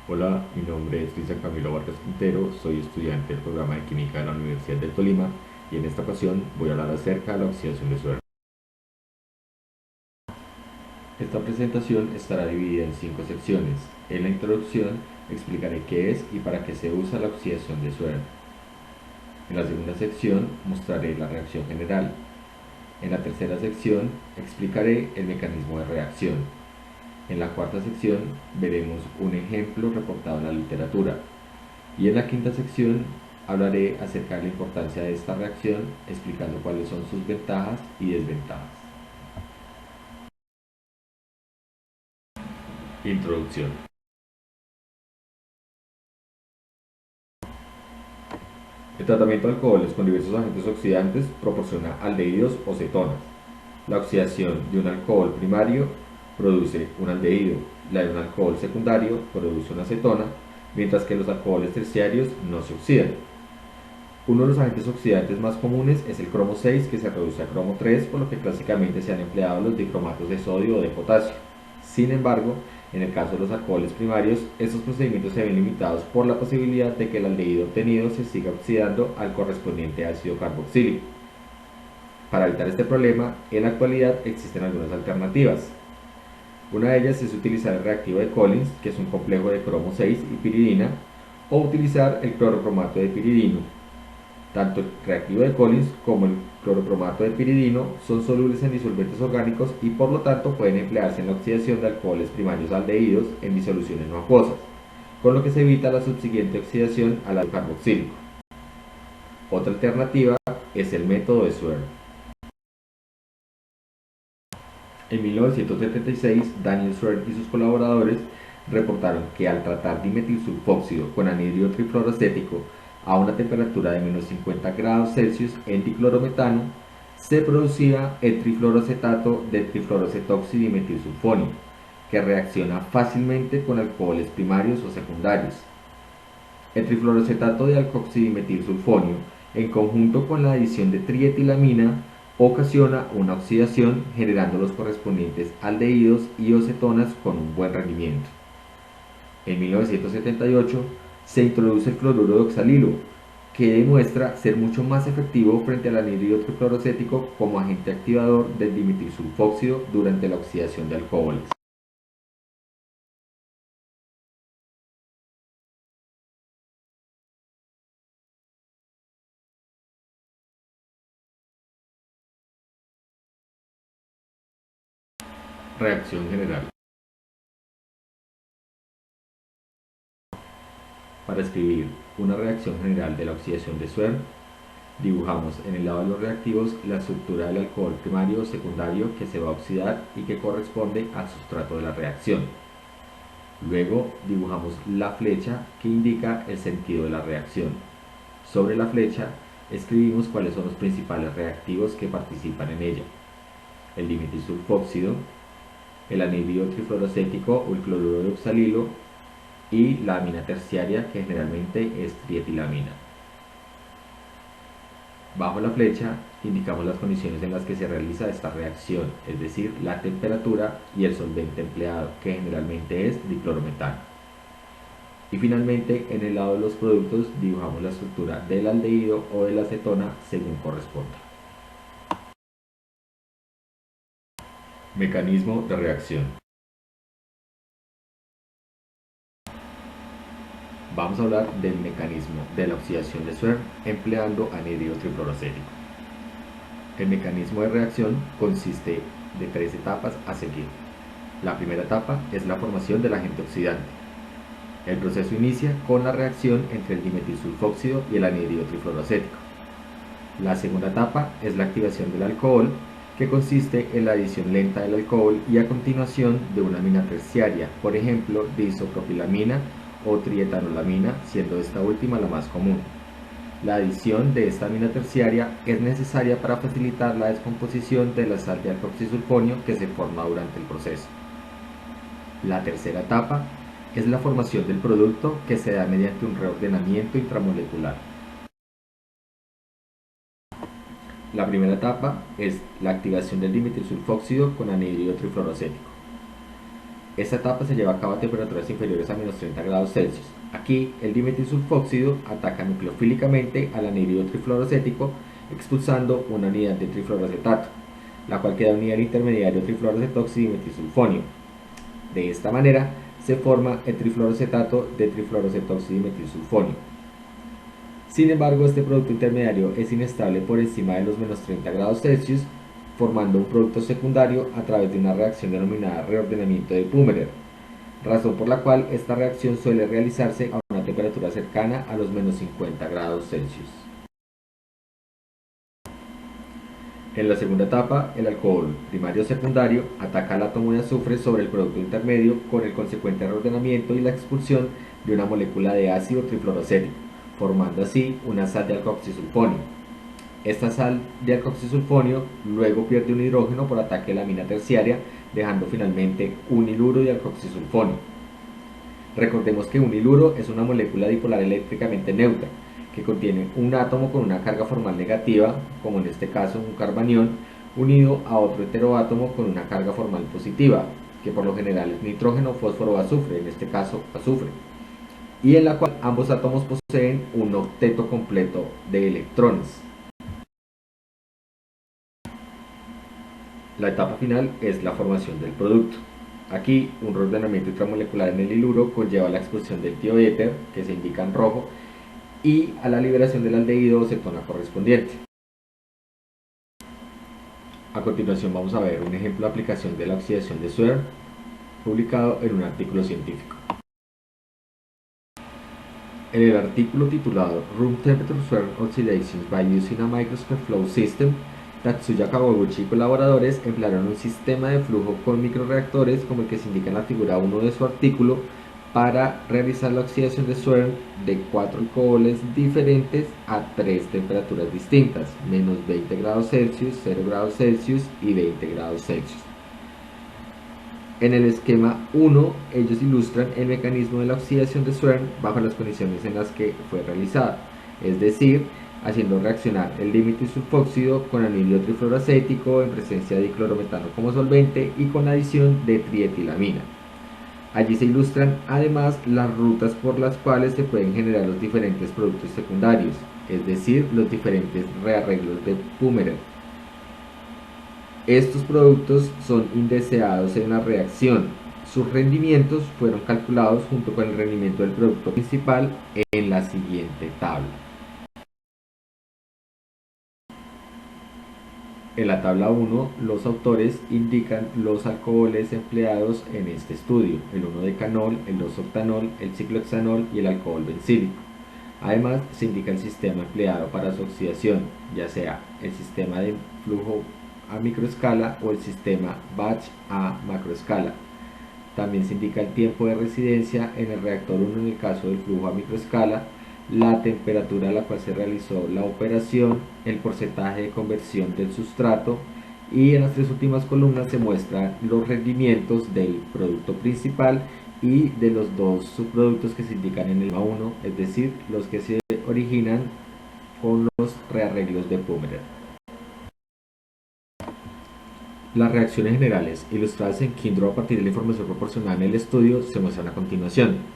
Hola, mi nombre es Cristian Camilo Vargas Quintero, soy estudiante del programa de Química de la Universidad del Tolima y en esta ocasión voy a hablar acerca de la oxidación de suero. Esta presentación estará dividida en 5 secciones. En la introducción explicaré qué es y para qué se usa la oxidación de suero. En la segunda sección mostraré la reacción general. En la tercera sección explicaré el mecanismo de reacción. En la cuarta sección veremos un ejemplo reportado en la literatura. Y en la quinta sección hablaré acerca de la importancia de esta reacción, explicando cuáles son sus ventajas y desventajas. Introducción. El tratamiento de alcoholes con diversos agentes oxidantes proporciona aldehídos o cetonas. La oxidación de un alcohol primario produce un aldehído, la de un alcohol secundario produce una cetona, mientras que los alcoholes terciarios no se oxidan. Uno de los agentes oxidantes más comunes es el cromo 6, que se reduce a cromo 3, por lo que clásicamente se han empleado los dicromatos de sodio o de potasio. Sin embargo, en el caso de los alcoholes primarios, estos procedimientos se ven limitados por la posibilidad de que el aldehído obtenido se siga oxidando al correspondiente ácido carboxílico. Para evitar este problema, en la actualidad existen algunas alternativas. Una de ellas es utilizar el reactivo de Collins, que es un complejo de cromo 6 y piridina, o utilizar el clorocromato de piridino. Tanto el reactivo de Collins como el clorocromato de piridino son solubles en disolventes orgánicos y por lo tanto pueden emplearse en la oxidación de alcoholes primarios aldehídos en disoluciones no acuosas, con lo que se evita la subsiguiente oxidación al ácido carboxílico. Otra alternativa es el método de Swern. En 1976, Daniel Swern y sus colaboradores reportaron que al tratar dimetilsulfóxido con anhidro trifluoroacético a una temperatura de menos 50 grados Celsius en diclorometano, se producía el trifluoroacetato del trifluoroacetoxidimetilsulfonio, que reacciona fácilmente con alcoholes primarios o secundarios. El trifluoroacetato de alcoxidimetilsulfonio, en conjunto con la adición de trietilamina, ocasiona una oxidación generando los correspondientes aldehídos y o cetonas con un buen rendimiento. En 1978 se introduce el cloruro de oxalilo, que demuestra ser mucho más efectivo frente al anhídrido trifluoroacético como agente activador del dimetilsulfóxido durante la oxidación de alcoholes. Reacción general. Para escribir una reacción general de la oxidación de Swern, dibujamos en el lado de los reactivos la estructura del alcohol primario o secundario que se va a oxidar y que corresponde al sustrato de la reacción. Luego dibujamos la flecha que indica el sentido de la reacción. Sobre la flecha escribimos cuáles son los principales reactivos que participan en ella: el dimetilsulfóxido, el anhídrido trifluoroacético o el cloruro de oxalilo y la amina terciaria, que generalmente es trietilamina. Bajo la flecha indicamos las condiciones en las que se realiza esta reacción, es decir, la temperatura y el solvente empleado, que generalmente es diclorometano. Y finalmente, en el lado de los productos dibujamos la estructura del aldehído o de la acetona según corresponda. Mecanismo de reacción. Vamos a hablar del mecanismo de la oxidación de Swern empleando anhídrido trifluoroacético. El mecanismo de reacción consiste de 3 etapas a seguir. La primera etapa es la formación del agente oxidante. El proceso inicia con la reacción entre el dimetilsulfóxido y el anhídrido trifluoroacético. La segunda etapa es la activación del alcohol, que consiste en la adición lenta del alcohol y a continuación de una amina terciaria, por ejemplo, de isopropilamina o trietanolamina, siendo esta última la más común. La adición de esta amina terciaria es necesaria para facilitar la descomposición de la sal de alcoxisulfonio que se forma durante el proceso. La tercera etapa es la formación del producto, que se da mediante un reordenamiento intramolecular. La primera etapa es la activación del dimetilsulfóxido con anhídrido trifluoroacético. Esta etapa se lleva a cabo a temperaturas inferiores a menos 30 grados Celsius. Aquí, el dimetilsulfóxido ataca nucleofílicamente al anhídrido trifluoroacético, expulsando una unidad de trifluoroacetato, la cual queda unida al intermediario trifluoroacetoxidimetilsulfonio. De esta manera, se forma el trifluoroacetato de trifluoroacetoxidimetilsulfonio. Sin embargo, este producto intermediario es inestable por encima de los menos 30 grados Celsius, formando un producto secundario a través de una reacción denominada reordenamiento de Pummerer, razón por la cual esta reacción suele realizarse a una temperatura cercana a los menos 50 grados Celsius. En la segunda etapa, el alcohol primario o secundario ataca al átomo de azufre sobre el producto intermedio con el consecuente reordenamiento y la expulsión de una molécula de ácido trifluoroacético, formando así una sal de alcoxisulfonio. Esta sal de alcoxisulfonio luego pierde un hidrógeno por ataque de la amina terciaria, dejando finalmente un iluro de alcoxisulfonio. Recordemos que un iluro es una molécula dipolar eléctricamente neutra, que contiene un átomo con una carga formal negativa, como en este caso un carbanión, unido a otro heteroátomo con una carga formal positiva, que por lo general es nitrógeno, fósforo o azufre, en este caso azufre, y en la cual ambos átomos poseen un octeto completo de electrones. La etapa final es la formación del producto. Aquí, un reordenamiento intramolecular en el iluro conlleva la expulsión del tioéter, que se indica en rojo, y a la liberación del aldehído o cetona correspondiente. A continuación vamos a ver un ejemplo de aplicación de la oxidación de Swern, publicado en un artículo científico. En el artículo titulado Room Temperature Swern Oxidations by Using a Microscope Flow System, Tatsuya Kawaguchi y colaboradores emplearon un sistema de flujo con microreactores como el que se indica en la figura 1 de su artículo para realizar la oxidación de Swern de 4 alcoholes diferentes a 3 temperaturas distintas, menos 20 grados Celsius, 0 grados Celsius y 20 grados Celsius. En el esquema 1, ellos ilustran el mecanismo de la oxidación de Swern bajo las condiciones en las que fue realizada, es decir, haciendo reaccionar el dimetilsulfóxido con anhídrido trifluoroacético en presencia de diclorometano como solvente y con adición de trietilamina. Allí se ilustran además las rutas por las cuales se pueden generar los diferentes productos secundarios, es decir, los diferentes rearreglos de Pummerer. Estos productos son indeseados en la reacción. Sus rendimientos fueron calculados junto con el rendimiento del producto principal en la siguiente tabla. En la tabla 1, los autores indican los alcoholes empleados en este estudio, el 1-decanol, el 2-octanol, el ciclohexanol y el alcohol bencílico. Además, se indica el sistema empleado para su oxidación, ya sea el sistema de flujo a microescala o el sistema batch a macroescala. También se indica el tiempo de residencia en el reactor 1 en el caso del flujo a microescala, la temperatura a la cual se realizó la operación, el porcentaje de conversión del sustrato, y en las 3 últimas columnas se muestran los rendimientos del producto principal y de los 2 subproductos que se indican en el 1, es decir, los que se originan con los rearreglos de Pummerer. Las reacciones generales, ilustradas en Kindro a partir de la información proporcionada en el estudio, se muestran a continuación.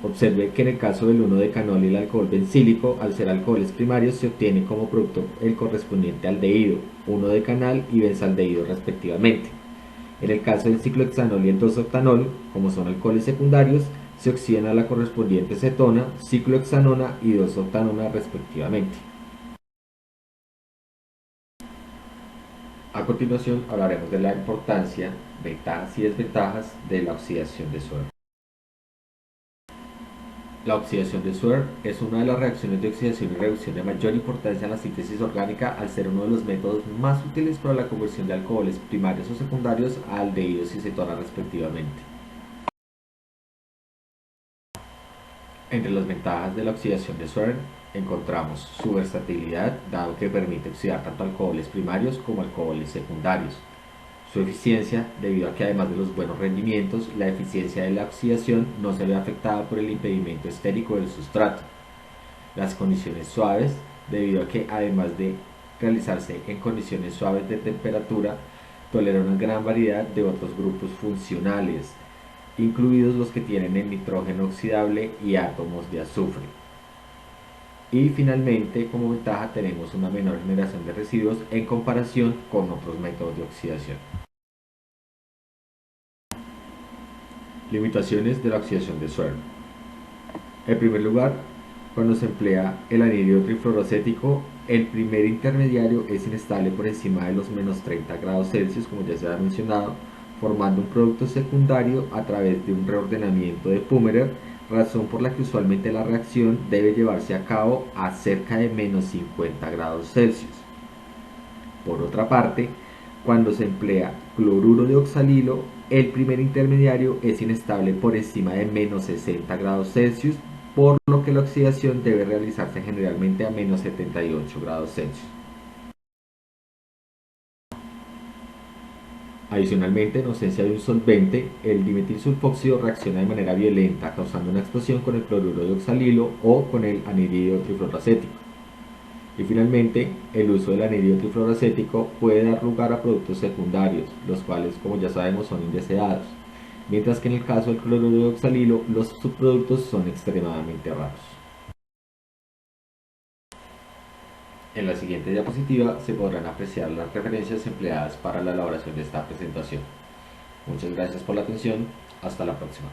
Observe que en el caso del 1-decanol y el alcohol bencílico, al ser alcoholes primarios, se obtiene como producto el correspondiente aldehído, 1-decanal y benzaldehído respectivamente. En el caso del ciclohexanol y el 2-octanol, como son alcoholes secundarios, se oxidan a la correspondiente cetona, ciclohexanona y 2-octanona respectivamente. A continuación hablaremos de la importancia, ventajas y desventajas de la oxidación de Swern. La oxidación de Swern es una de las reacciones de oxidación y reducción de mayor importancia en la síntesis orgánica al ser uno de los métodos más útiles para la conversión de alcoholes primarios o secundarios a aldehídos y cetonas respectivamente. Entre las ventajas de la oxidación de Swern encontramos su versatilidad, dado que permite oxidar tanto alcoholes primarios como alcoholes secundarios. Su eficiencia, debido a que además de los buenos rendimientos, la eficiencia de la oxidación no se ve afectada por el impedimento estérico del sustrato. Las condiciones suaves, debido a que además de realizarse en condiciones suaves de temperatura, tolera una gran variedad de otros grupos funcionales, incluidos los que tienen el nitrógeno oxidable y átomos de azufre. Y finalmente, como ventaja, tenemos una menor generación de residuos en comparación con otros métodos de oxidación. Limitaciones de la oxidación de suero. En primer lugar, cuando se emplea el anhídrido trifluoroacético, el primer intermediario es inestable por encima de los menos 30 grados Celsius, como ya se ha mencionado, formando un producto secundario a través de un reordenamiento de Pummerer, razón por la que usualmente la reacción debe llevarse a cabo a cerca de menos 50 grados Celsius. Por otra parte, cuando se emplea cloruro de oxalilo, el primer intermediario es inestable por encima de menos 60 grados Celsius, por lo que la oxidación debe realizarse generalmente a menos 78 grados Celsius. Adicionalmente, en ausencia de un solvente, el dimetilsulfóxido reacciona de manera violenta, causando una explosión con el cloruro de oxalilo o con el anhídrido trifluoroacético. Y finalmente, el uso del anhídrido trifluoroacético puede dar lugar a productos secundarios, los cuales, como ya sabemos, son indeseados, mientras que en el caso del cloruro de oxalilo, los subproductos son extremadamente raros. En la siguiente diapositiva se podrán apreciar las referencias empleadas para la elaboración de esta presentación. Muchas gracias por la atención, hasta la próxima.